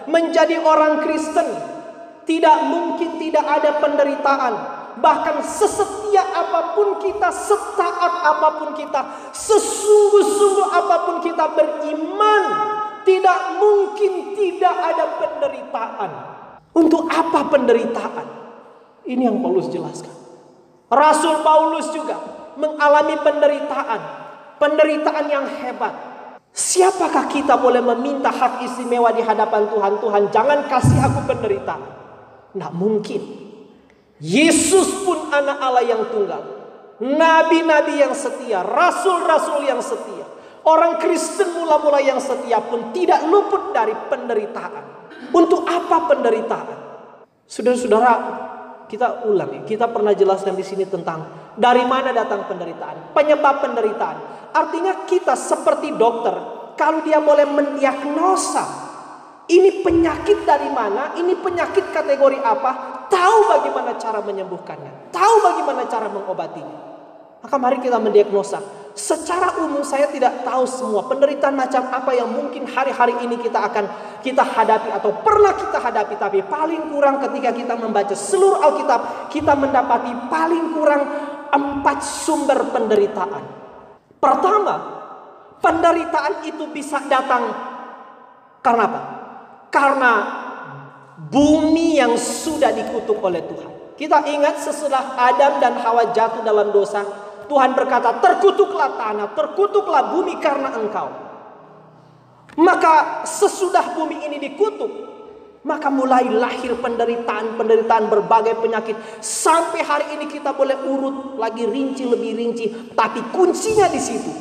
menjadi orang Kristen tidak mungkin tidak ada penderitaan. Bahkan sesetia apapun kita, setaat apapun kita, sesungguh-sungguh apapun kita beriman, tidak mungkin tidak ada penderitaan. Untuk apa penderitaan? Ini yang Paulus jelaskan. Rasul Paulus juga mengalami penderitaan. Penderitaan yang hebat. Siapakah kita boleh meminta hak istimewa di hadapan Tuhan? Tuhan, jangan kasih aku penderitaan. Tidak mungkin. Yesus pun anak Allah yang tunggal. Nabi-nabi yang setia. Rasul-rasul yang setia. Orang Kristen mula-mula yang setia pun tidak luput dari penderitaan. Untuk apa penderitaan? Saudara-saudara, kita ulang ya. Kita pernah jelaskan di sini tentang dari mana datang penderitaan. Penyebab penderitaan. Artinya kita seperti dokter. Kalau dia boleh mendiagnosa. Ini penyakit dari mana? Ini penyakit kategori apa? Tahu bagaimana cara menyembuhkannya. Tahu bagaimana cara mengobatinya. Maka mari kita mendiagnosa. Secara umum saya tidak tahu semua penderitaan macam apa yang mungkin hari-hari ini kita hadapi atau pernah kita hadapi. Tapi paling kurang ketika kita membaca seluruh Alkitab, kita mendapati paling kurang 4 sumber penderitaan. Pertama, penderitaan itu bisa datang karena apa? Karena bumi yang sudah dikutuk oleh Tuhan. Kita ingat sesudah Adam dan Hawa jatuh dalam dosa, Tuhan berkata, terkutuklah tanah, terkutuklah bumi karena engkau. Maka sesudah bumi ini dikutuk, maka mulai lahir penderitaan berbagai penyakit. Sampai hari ini kita boleh urut lagi lebih rinci. Tapi kuncinya di situ.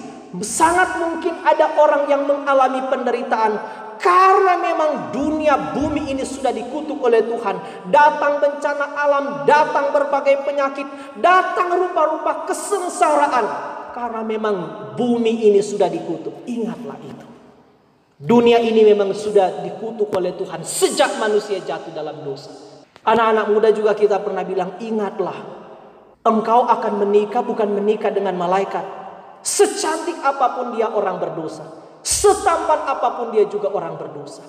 Sangat mungkin ada orang yang mengalami penderitaan karena memang dunia bumi ini sudah dikutuk oleh Tuhan. Datang bencana alam, datang berbagai penyakit, datang rupa-rupa kesengsaraan. Karena memang bumi ini sudah dikutuk. Ingatlah itu. Dunia ini memang sudah dikutuk oleh Tuhan sejak manusia jatuh dalam dosa. Anak-anak muda juga kita pernah bilang, ingatlah. Engkau akan menikah bukan menikah dengan malaikat. Secantik apapun dia orang berdosa. Setampan apapun dia juga orang berdosa.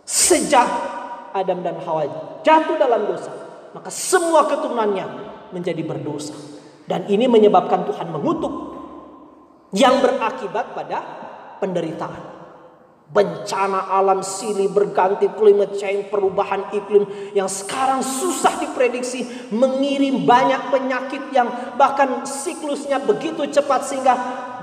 Sejak Adam dan Hawa jatuh dalam dosa, maka semua keturunannya menjadi berdosa. Dan ini menyebabkan Tuhan mengutuk, yang berakibat pada penderitaan. Bencana alam silih berganti, climate change, perubahan iklim yang sekarang susah diprediksi, mengirim banyak penyakit yang bahkan siklusnya begitu cepat sehingga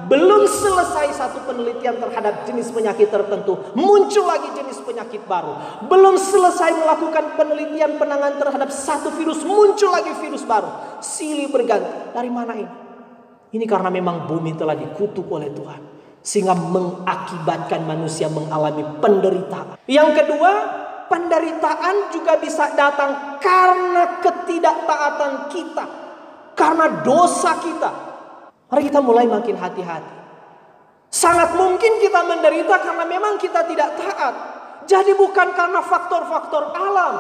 belum selesai satu penelitian terhadap jenis penyakit tertentu, muncul lagi jenis penyakit baru. Belum selesai melakukan penelitian penanganan terhadap satu virus, muncul lagi virus baru. Silih berganti. Dari mana ini? Ini karena memang bumi telah dikutuk oleh Tuhan, sehingga mengakibatkan manusia mengalami penderitaan. Yang kedua, penderitaan juga bisa datang karena ketidaktaatan kita, karena dosa kita. Mari kita mulai makin hati-hati. Sangat mungkin kita menderita karena memang kita tidak taat. Jadi bukan karena faktor-faktor alam,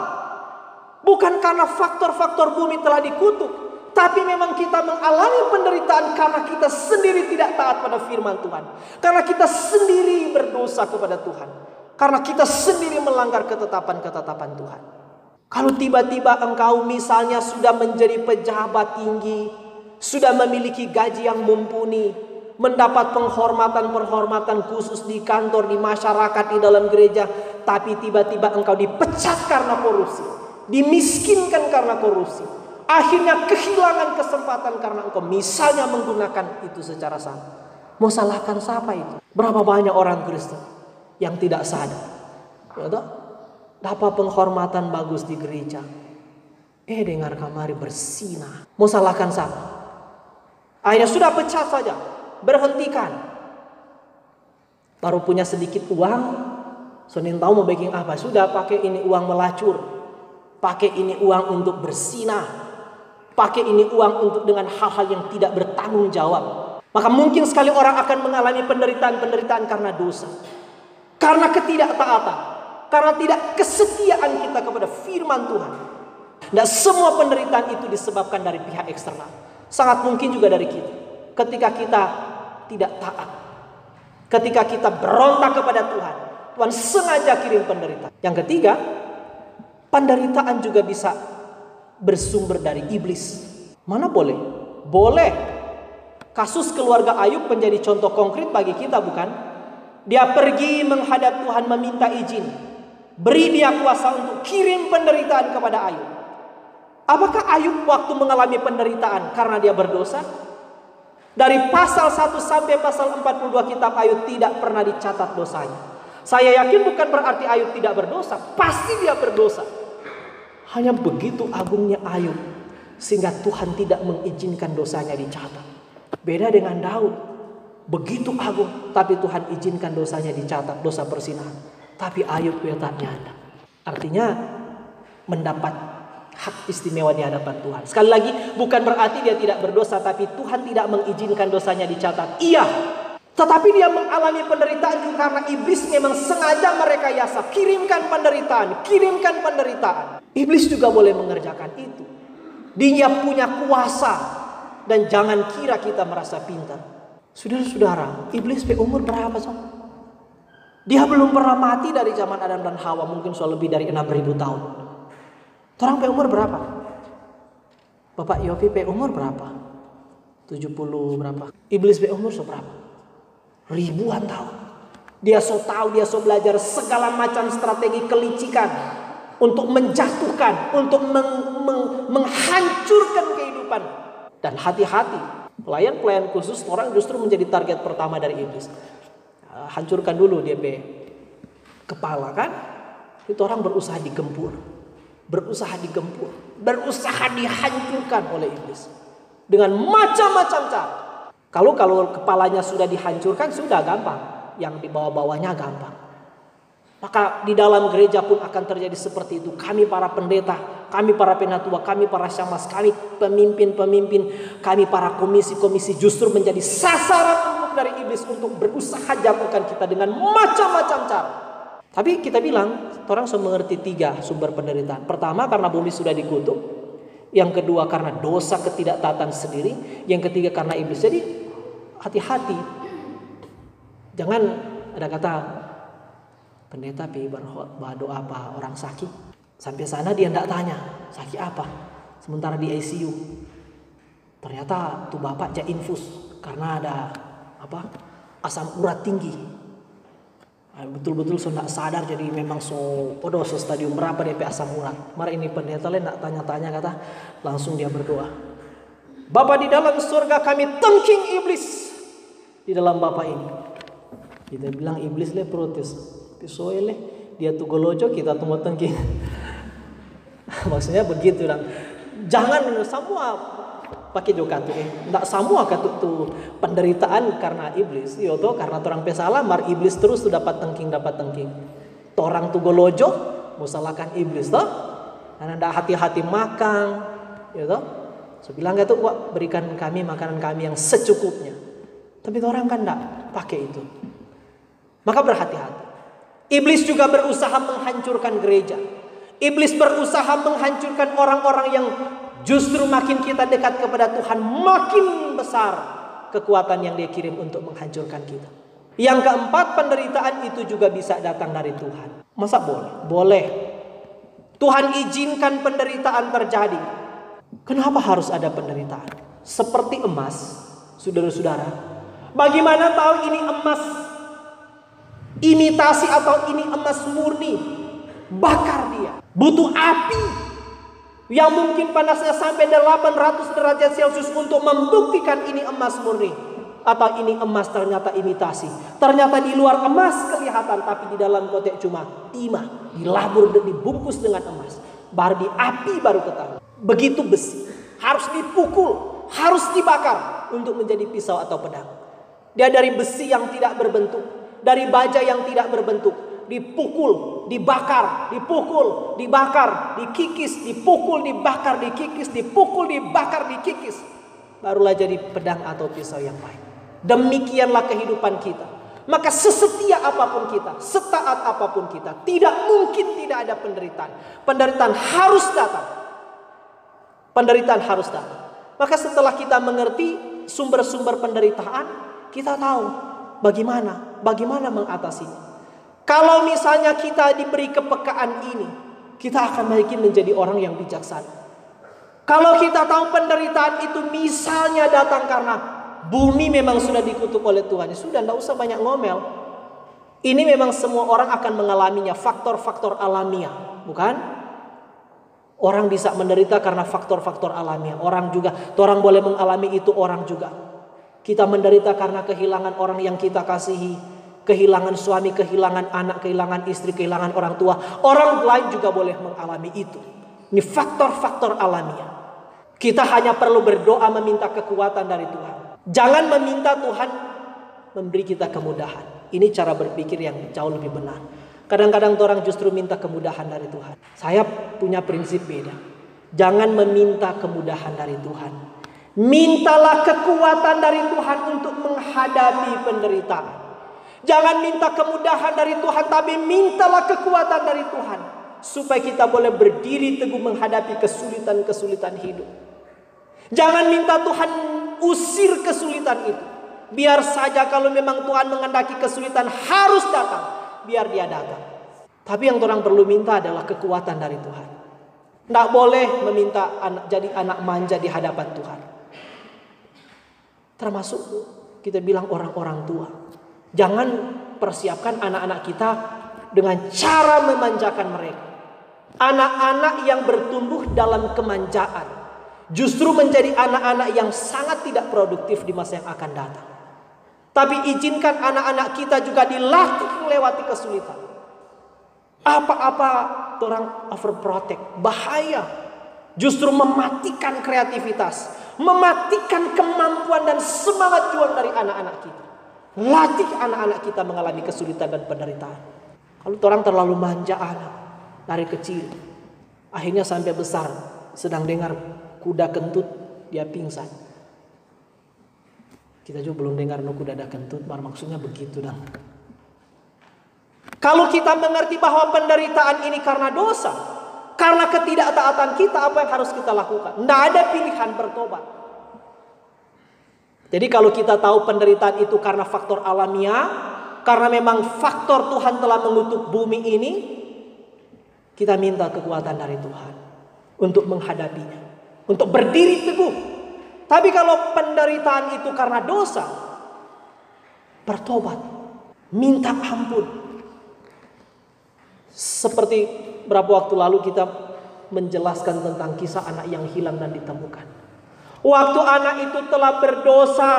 bukan karena faktor-faktor bumi telah dikutuk, tapi memang kita mengalami penderitaan karena kita sendiri tidak taat pada firman Tuhan. Karena kita sendiri berdosa kepada Tuhan. Karena kita sendiri melanggar ketetapan-ketetapan Tuhan. Kalau tiba-tiba engkau misalnya sudah menjadi pejabat tinggi, sudah memiliki gaji yang mumpuni, mendapat penghormatan-penghormatan khusus di kantor, di masyarakat, di dalam gereja, tapi tiba-tiba engkau dipecat karena korupsi, dimiskinkan karena korupsi, akhirnya kehilangan kesempatan karena engkau misalnya menggunakan itu secara salah. Mau salahkan siapa itu? Berapa banyak orang Kristen yang tidak sadar, ya toh? Dapat penghormatan bagus di gereja, dengar kamari bersinah. Mau salahkan siapa? Akhirnya sudah pecat saja, berhentikan. Baru punya sedikit uang, Senin tahu mau baking apa? Sudah pakai ini uang melacur, pakai ini uang untuk bersinah, pakai ini uang untuk dengan hal-hal yang tidak bertanggung jawab. Maka mungkin sekali orang akan mengalami penderitaan karena dosa, karena ketidaktaatan, karena tidak kesetiaan kita kepada firman Tuhan. Dan semua penderitaan itu disebabkan dari pihak eksternal. Sangat mungkin juga dari kita. Ketika kita tidak taat, ketika kita berontak kepada Tuhan, Tuhan sengaja kirim penderitaan. Yang ketiga, penderitaan juga bisa bersumber dari iblis. Mana boleh? Boleh. Kasus keluarga Ayub menjadi contoh konkret bagi kita, bukan? Dia pergi menghadap Tuhan meminta izin. Beri dia kuasa untuk kirim penderitaan kepada Ayub. Apakah Ayub waktu mengalami penderitaan karena dia berdosa? Dari pasal 1 sampai pasal 42 kitab Ayub tidak pernah dicatat dosanya. Saya yakin bukan berarti Ayub tidak berdosa. Pasti dia berdosa. Hanya begitu agungnya Ayub sehingga Tuhan tidak mengizinkan dosanya dicatat. Beda dengan Daud. Begitu agung tapi Tuhan izinkan dosanya dicatat, dosa perzinahan. Tapi Ayub tak nyata. Artinya mendapat hak istimewa di hadapan Tuhan. Sekali lagi, bukan berarti dia tidak berdosa, tapi Tuhan tidak mengizinkan dosanya dicatat. Iya, tetapi dia mengalami penderitaan juga karena iblis memang sengaja merekayasa. Kirimkan penderitaan. Iblis juga boleh mengerjakan itu. Dia punya kuasa. Dan jangan kira kita merasa pintar. Saudara-saudara, iblis umur berapa sob? Dia belum pernah mati dari zaman Adam dan Hawa. Mungkin sudah lebih dari 6.000 tahun. Orang umur berapa? Bapak Yopi umur berapa? 70 berapa? Iblis umur seberapa? Ribuan tahun. Dia tahu, dia belajar segala macam strategi kelicikan untuk menjatuhkan, untuk menghancurkan kehidupan. Dan hati-hati, pelayan-pelayan khusus orang justru menjadi target pertama dari iblis. Hancurkan dulu dia kepala kan? Itu orang berusaha digempur, berusaha dihancurkan oleh iblis dengan macam-macam cara. Kalau kepalanya sudah dihancurkan sudah gampang, yang di bawah-bawahnya gampang. Maka di dalam gereja pun akan terjadi seperti itu. Kami para pendeta, kami para penatua, kami para syamas, kami pemimpin-pemimpin, kami para komisi-komisi justru menjadi sasaran empuk dari iblis untuk berusaha jatuhkan kita dengan macam-macam cara. Tapi kita bilang, orang sudah mengerti 3 sumber penderitaan. Pertama, karena bumi sudah dikutuk. Yang kedua, karena dosa ketidaktaatan sendiri. Yang ketiga, karena iblis. Jadi hati-hati. Jangan ada kata pendeta berdoa apa orang sakit. Sampai sana dia tidak tanya sakit apa. Sementara di ICU ternyata tuh bapak jak infus karena ada asam urat tinggi. Betul-betul sudah sadar, jadi memang stadium berapa DP asam urat. Mari ini pendeta lain nak tanya-tanya kata, langsung dia berdoa. Bapa di dalam surga, kami tengking iblis di dalam Bapa ini. Kita bilang iblis le protes. Pisoele dia tuh golojo, kita tunggu tengking. Maksudnya begitu dan jangan semua pakai joka tuh ndak semua tuh penderitaan karena iblis. Yo toh karena orang pesalah mar iblis terus tuh dapat tengking. Orang tuh golojo mau salahkan iblis toh. Karena ndak hati-hati makan, yo toh. So bilang tuh berikan kami makanan kami yang secukupnya. Tapi orang kan ndak pakai itu. Maka berhati-hati. Iblis juga berusaha menghancurkan gereja. Iblis berusaha menghancurkan orang-orang yang justru makin kita dekat kepada Tuhan, makin besar kekuatan yang dia kirim untuk menghancurkan kita. Yang keempat, penderitaan itu juga bisa datang dari Tuhan. Masa boleh? Boleh. Tuhan izinkan penderitaan terjadi. Kenapa harus ada penderitaan? Seperti emas, saudara-saudara. Bagaimana tahu ini emas imitasi atau ini emas murni? Bakar dia. Butuh api yang mungkin panasnya sampai 800 derajat Celcius untuk membuktikan ini emas murni. Atau ini emas ternyata imitasi. Ternyata di luar emas kelihatan, tapi di dalam kotak cuma timah. Dilabur dan dibungkus dengan emas. Baru di api baru ketahuan. Begitu besi. Harus dipukul. Harus dibakar untuk menjadi pisau atau pedang. Dia dari besi yang tidak berbentuk. Dari baja yang tidak berbentuk. Dipukul, dibakar, dipukul, dibakar, dikikis, dipukul, dibakar, dikikis, dipukul, dibakar, dikikis. Barulah jadi pedang atau pisau yang baik. Demikianlah kehidupan kita. Maka sesetia apapun kita, setaat apapun kita, tidak mungkin tidak ada penderitaan. Penderitaan harus datang. Penderitaan harus datang. Maka setelah kita mengerti sumber-sumber penderitaan, kita tahu bagaimana mengatasinya. Kalau misalnya kita diberi kepekaan ini, kita akan makin menjadi orang yang bijaksana. Kalau kita tahu penderitaan itu misalnya datang karena bumi memang sudah dikutuk oleh Tuhan, ya sudah, tidak usah banyak ngomel. Ini memang semua orang akan mengalaminya, faktor-faktor alamiah, bukan? Orang bisa menderita karena faktor-faktor alamiah. Orang boleh mengalami itu, orang juga. Kita menderita karena kehilangan orang yang kita kasihi, kehilangan suami, kehilangan anak, kehilangan istri, kehilangan orang tua. Orang lain juga boleh mengalami itu. Ini faktor-faktor alamiah. Kita hanya perlu berdoa meminta kekuatan dari Tuhan. Jangan meminta Tuhan memberi kita kemudahan. Ini cara berpikir yang jauh lebih benar. Kadang-kadang orang justru minta kemudahan dari Tuhan. Saya punya prinsip beda. Jangan meminta kemudahan dari Tuhan. Mintalah kekuatan dari Tuhan untuk menghadapi penderitaan. Jangan minta kemudahan dari Tuhan, tapi mintalah kekuatan dari Tuhan. Supaya kita boleh berdiri teguh menghadapi kesulitan-kesulitan hidup. Jangan minta Tuhan usir kesulitan itu. Biar saja kalau memang Tuhan menghendaki kesulitan harus datang, biar dia datang. Tapi yang orang perlu minta adalah kekuatan dari Tuhan. Tidak boleh meminta jadi anak manja di hadapan Tuhan. Termasuk kita bilang orang-orang tua. Jangan persiapkan anak-anak kita dengan cara memanjakan mereka. Anak-anak yang bertumbuh dalam kemanjaan justru menjadi anak-anak yang sangat tidak produktif di masa yang akan datang. Tapi izinkan anak-anak kita juga dilatih melewati kesulitan. Apa-apa orang overprotect, bahaya. Justru mematikan kreativitas, mematikan kemampuan dan semangat juang dari anak-anak kita. Latih anak-anak kita mengalami kesulitan dan penderitaan. Kalau orang terlalu manja anak dari kecil, akhirnya sampai besar sedang dengar kuda kentut, dia pingsan. Kita juga belum dengar kuda ada kentut, maksudnya begitu dah. Kalau kita mengerti bahwa penderitaan ini karena dosa, karena ketidaktaatan kita, apa yang harus kita lakukan? Tidak ada pilihan bertobat. Jadi kalau kita tahu penderitaan itu karena faktor alamiah, karena memang faktor Tuhan telah mengutuk bumi ini, kita minta kekuatan dari Tuhan untuk menghadapinya, untuk berdiri teguh. Tapi kalau penderitaan itu karena dosa, bertobat, minta ampun. Seperti berapa waktu lalu kita menjelaskan tentang kisah anak yang hilang dan ditemukan. Waktu anak itu telah berdosa,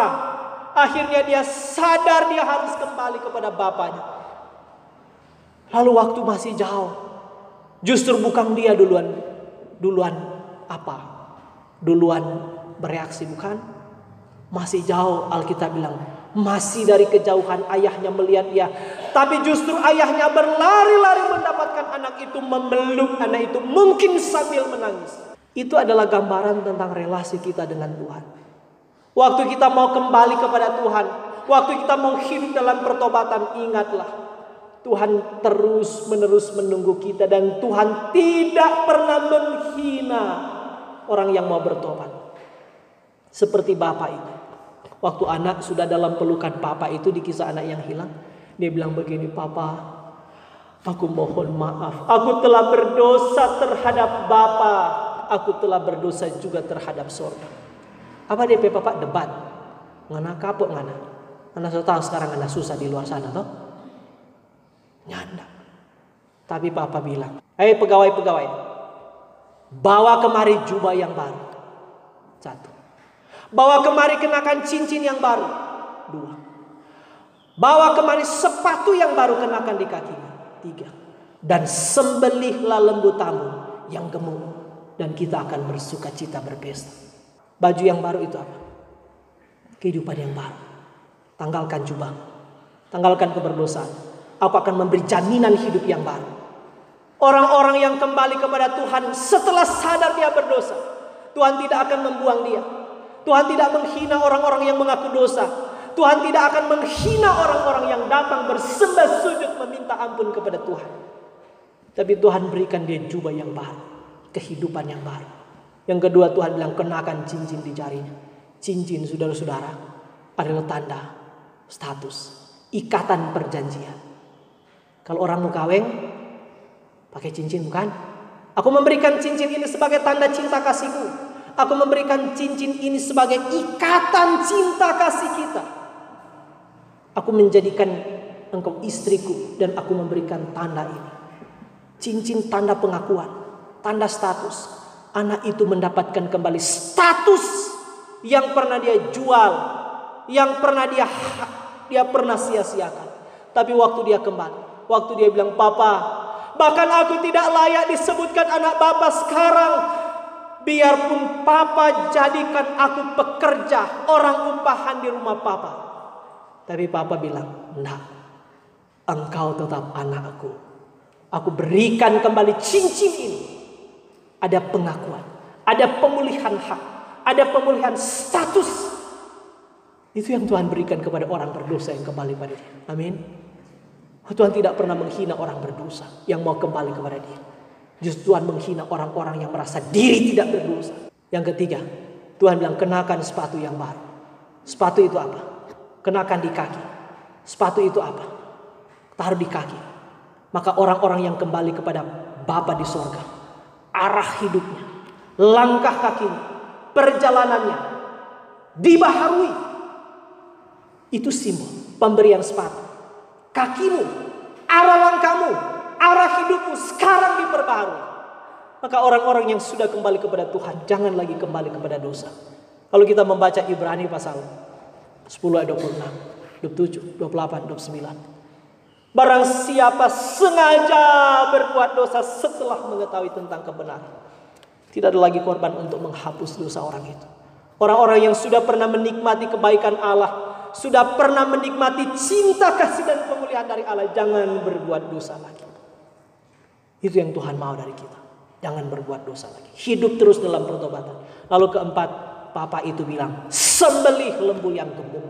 akhirnya dia sadar dia harus kembali kepada bapaknya. Lalu waktu masih jauh, justru bukan dia duluan bereaksi, bukan? Masih jauh, Alkitab bilang masih dari kejauhan ayahnya melihat dia, tapi justru ayahnya berlari-lari mendapatkan anak itu, memeluk anak itu, mungkin sambil menangis. Itu adalah gambaran tentang relasi kita dengan Tuhan. Waktu kita mau kembali kepada Tuhan, waktu kita mau hidup dalam pertobatan, ingatlah Tuhan terus menerus menunggu kita, dan Tuhan tidak pernah menghina orang yang mau bertobat. Seperti bapak itu, waktu anak sudah dalam pelukan papa itu di kisah anak yang hilang, dia bilang begini, "Papa, aku mohon maaf, aku telah berdosa terhadap Bapa, aku telah berdosa juga terhadap sorga." Apa dia papa debat? Ngana kapok ngana. Ngana sudah tahu sekarang ngana susah di luar sana toh? Nyanda. Tapi papa bilang, "Hei pegawai-pegawai, bawa kemari jubah yang baru." Satu. Bawa kemari kenakan cincin yang baru. Dua. Bawa kemari sepatu yang baru kenakan di kakinya. Tiga. Dan sembelihlah lembu tambun yang gemuk, dan kita akan bersuka cita berpesta. Baju yang baru itu apa? Kehidupan yang baru. Tanggalkan jubah, tanggalkan keberdosaan. Aku akan memberi jaminan hidup yang baru. Orang-orang yang kembali kepada Tuhan setelah sadar dia berdosa, Tuhan tidak akan membuang dia. Tuhan tidak menghina orang-orang yang mengaku dosa. Tuhan tidak akan menghina orang-orang yang datang bersembah sujud meminta ampun kepada Tuhan. Tapi Tuhan berikan dia jubah yang baru, kehidupan yang baru. Yang kedua, Tuhan bilang kenakan cincin di jarinya. Cincin, saudara-saudara, adalah tanda status, ikatan perjanjian. Kalau orang mau kawin, pakai cincin bukan? Aku memberikan cincin ini sebagai tanda cinta kasihku. Aku memberikan cincin ini sebagai ikatan cinta kasih kita. Aku menjadikan engkau istriku dan aku memberikan tanda ini. Cincin tanda pengakuan, tanda status. Anak itu mendapatkan kembali status yang pernah dia jual, yang pernah dia pernah sia-siakan. Tapi waktu dia kembali, waktu dia bilang, "Papa, bahkan aku tidak layak disebutkan anak Bapak sekarang. Biarpun Papa jadikan aku pekerja, orang upahan di rumah Papa." Tapi Papa bilang, "Nah, engkau tetap anakku. Aku berikan kembali cincin ini." Ada pengakuan, ada pemulihan hak, ada pemulihan status. Itu yang Tuhan berikan kepada orang berdosa yang kembali pada Dia. Amin. Tuhan tidak pernah menghina orang berdosa yang mau kembali kepada Dia. Justru Tuhan menghina orang-orang yang merasa diri tidak berdosa. Yang ketiga, Tuhan bilang kenakan sepatu yang baru. Sepatu itu apa? Kenakan di kaki. Sepatu itu apa? Taruh di kaki. Maka orang-orang yang kembali kepada Bapa di sorga, arah hidupnya, langkah kakinya, perjalanannya dibaharui. Itu simbol pemberian sepatu. Kakimu, arah langkahmu, arah hidupmu sekarang diperbaharui. Maka orang-orang yang sudah kembali kepada Tuhan, jangan lagi kembali kepada dosa. Kalau kita membaca Ibrani pasal 10 ayat 26, 27, 28, 29. Barang siapa sengaja berbuat dosa setelah mengetahui tentang kebenaran, tidak ada lagi korban untuk menghapus dosa orang itu. Orang-orang yang sudah pernah menikmati kebaikan Allah, sudah pernah menikmati cinta kasih dan pemulihan dari Allah, jangan berbuat dosa lagi. Itu yang Tuhan mau dari kita. Jangan berbuat dosa lagi. Hidup terus dalam pertobatan. Lalu keempat, Papa itu bilang, sembelih lembu yang gemuk.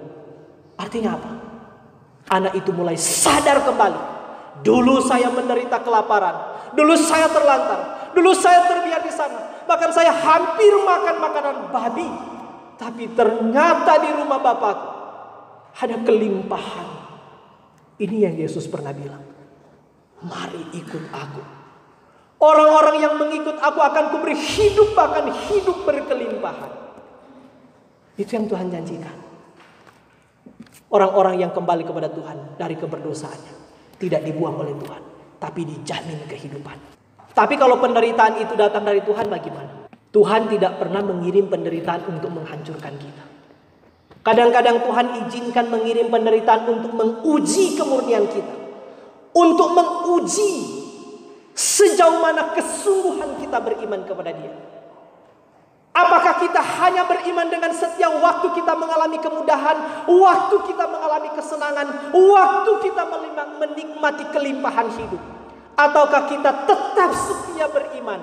Artinya apa? Anak itu mulai sadar kembali. Dulu saya menderita kelaparan. Dulu saya terlantar. Dulu saya terbiar di sana. Bahkan saya hampir makan makanan babi. Tapi ternyata di rumah Bapakku ada kelimpahan. Ini yang Yesus pernah bilang. Mari ikut aku. Orang-orang yang mengikut aku akan kuberi hidup, bahkan hidup berkelimpahan. Itu yang Tuhan janjikan. Orang-orang yang kembali kepada Tuhan dari keberdosaannya tidak dibuang oleh Tuhan, tapi dijamin kehidupan. Tapi kalau penderitaan itu datang dari Tuhan, bagaimana? Tuhan tidak pernah mengirim penderitaan untuk menghancurkan kita. Kadang-kadang Tuhan izinkan mengirim penderitaan untuk menguji kemurnian kita. Untuk menguji sejauh mana kesungguhan kita beriman kepada Dia. Apakah kita hanya beriman dengan setiap waktu kita mengalami kemudahan, waktu kita mengalami kesenangan, waktu kita menikmati kelimpahan hidup? Ataukah kita tetap setia beriman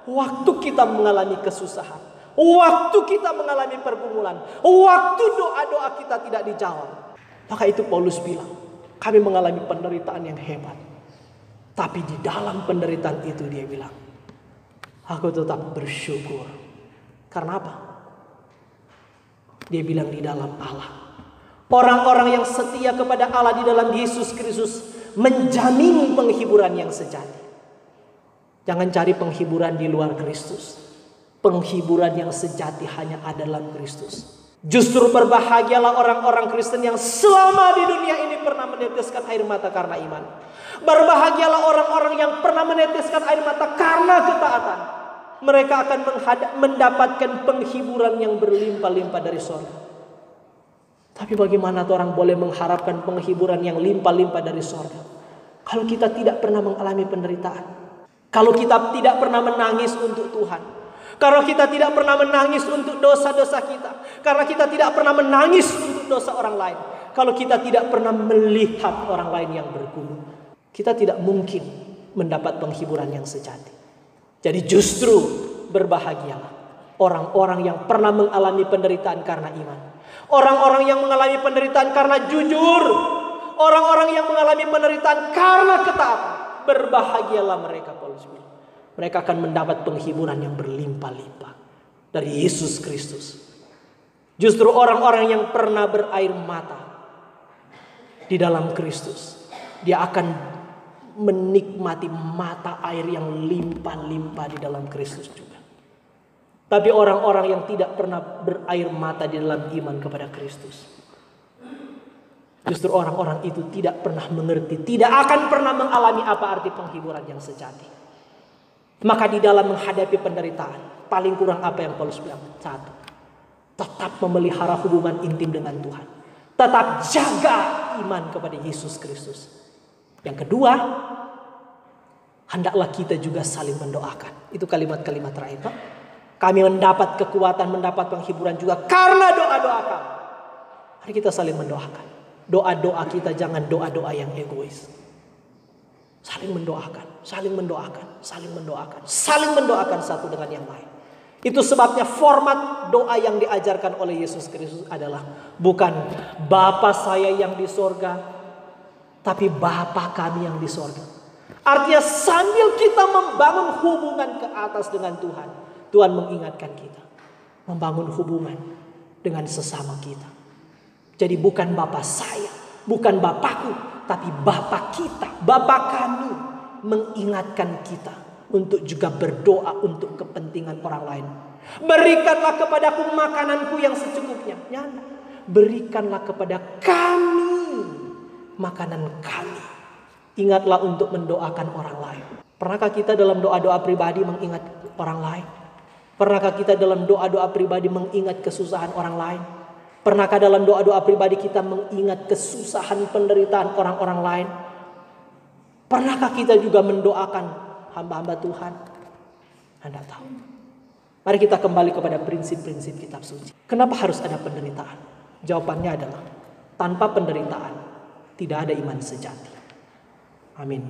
waktu kita mengalami kesusahan, waktu kita mengalami pergumulan, waktu doa-doa kita tidak dijawab? Maka itu Paulus bilang, kami mengalami penderitaan yang hebat. Tapi di dalam penderitaan itu dia bilang, aku tetap bersyukur. Karena apa? Dia bilang di dalam Allah. Orang-orang yang setia kepada Allah di dalam Yesus Kristus menjamin penghiburan yang sejati. Jangan cari penghiburan di luar Kristus. Penghiburan yang sejati hanya ada dalam Kristus. Justru berbahagialah orang-orang Kristen yang selama di dunia ini pernah meneteskan air mata karena iman. Berbahagialah orang-orang yang pernah meneteskan air mata karena ketaatan. Mereka akan mendapatkan penghiburan yang berlimpah-limpah dari surga. Tapi bagaimana orang boleh mengharapkan penghiburan yang limpah-limpah dari surga kalau kita tidak pernah mengalami penderitaan? Kalau kita tidak pernah menangis untuk Tuhan? Kalau kita tidak pernah menangis untuk dosa-dosa kita? Karena kita tidak pernah menangis untuk dosa orang lain? Kalau kita tidak pernah melihat orang lain yang bergumul, kita tidak mungkin mendapat penghiburan yang sejati. Jadi justru berbahagialah orang-orang yang pernah mengalami penderitaan karena iman. Orang-orang yang mengalami penderitaan karena jujur. Orang-orang yang mengalami penderitaan karena ketaatan. Berbahagialah mereka, Paulus bilang. Mereka akan mendapat penghiburan yang berlimpah-limpah dari Yesus Kristus. Justru orang-orang yang pernah berair mata di dalam Kristus, dia akan menikmati mata air yang limpah-limpah di dalam Kristus juga. Tapi orang-orang yang tidak pernah berair mata di dalam iman kepada Kristus, justru orang-orang itu tidak pernah mengerti, tidak akan pernah mengalami apa arti penghiburan yang sejati. Maka di dalam menghadapi penderitaan, paling kurang apa yang Paulus bilang? Satu, tetap memelihara hubungan intim dengan Tuhan. Tetap jaga iman kepada Yesus Kristus. Yang kedua, hendaklah kita juga saling mendoakan. Itu kalimat-kalimat terakhir. Kami mendapat kekuatan, mendapat penghiburan juga karena doa-doa kami. Mari kita saling mendoakan. Doa-doa kita jangan doa-doa yang egois. Saling mendoakan, saling mendoakan, saling mendoakan, saling mendoakan satu dengan yang lain. Itu sebabnya format doa yang diajarkan oleh Yesus Kristus adalah bukan Bapa saya yang di sorga, tapi Bapa kami yang di sorga. Artinya sambil kita membangun hubungan ke atas dengan Tuhan, Tuhan mengingatkan kita membangun hubungan dengan sesama kita. Jadi bukan Bapa saya, bukan Bapakku, tapi Bapa kita, Bapa kami mengingatkan kita untuk juga berdoa untuk kepentingan orang lain. Berikanlah kepadaku makananku yang secukupnya. Nyata. Berikanlah kepada kami makanan kami. Ingatlah untuk mendoakan orang lain. Pernahkah kita dalam doa-doa pribadi mengingat orang lain? Pernahkah kita dalam doa-doa pribadi mengingat kesusahan orang lain? Pernahkah dalam doa-doa pribadi kita mengingat kesusahan penderitaan orang-orang lain? Pernahkah kita juga mendoakan hamba-hamba Tuhan? Anda tahu. Mari kita kembali kepada prinsip-prinsip kitab suci. Kenapa harus ada penderitaan? Jawabannya adalah tanpa penderitaan tidak ada iman sejati. Amin.